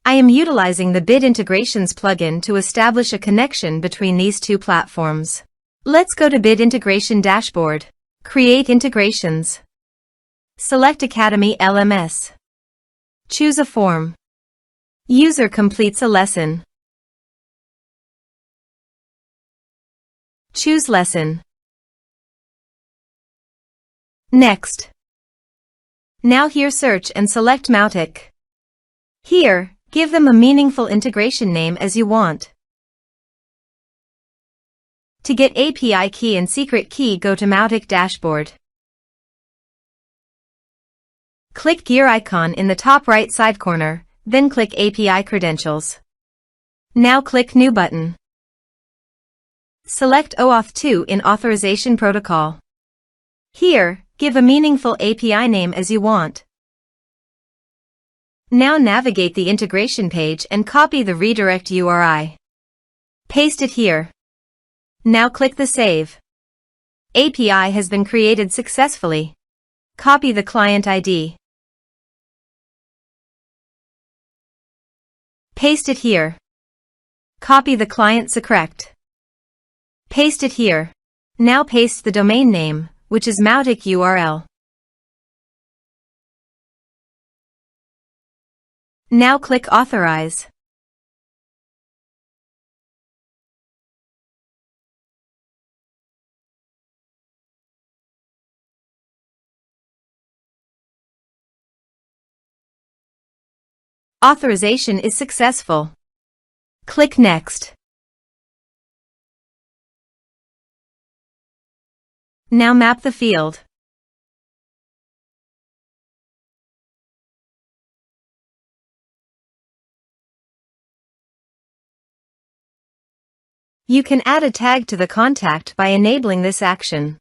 I am utilizing the Bid Integrations plugin to establish a connection between these two platforms. Let's go to Bid Integration Dashboard. Create Integrations. Select Academy LMS. Choose a form. User completes a lesson. Choose Lesson. Next. Now here search and select Mautic. Here, give them a meaningful integration name as you want. To get API key and secret key, go to Mautic Dashboard. Click gear icon in the top right side corner, then click API Credentials. Now click New button. Select OAuth 2 in Authorization Protocol. Here, give a meaningful API name as you want. Now navigate the integration page and copy the redirect URI. Paste it here. Now click the Save. API has been created successfully. Copy the client ID. Paste it here. Copy the client secret. Paste it here. Now paste the domain name, which is Mautic URL. Now click Authorize. Authorization is successful. Click Next. Now map the field. You can add a tag to the contact by enabling this action.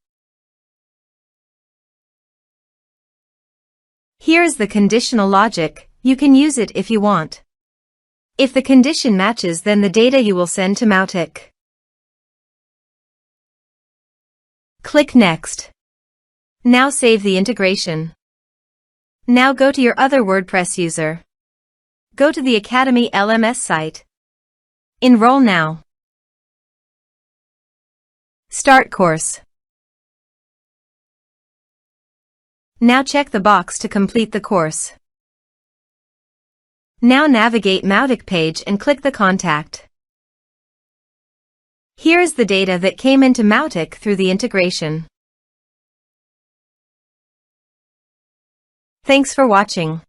Here's the conditional logic. You can use it if you want. If the condition matches, then the data you will send to Mautic. Click Next. Now save the integration. Now go to your other WordPress user. Go to the Academy LMS site. Enroll now. Start course. Now check the box to complete the course. Now navigate Mautic page and click the contact. Here is the data that came into Mautic through the integration. Thanks for watching.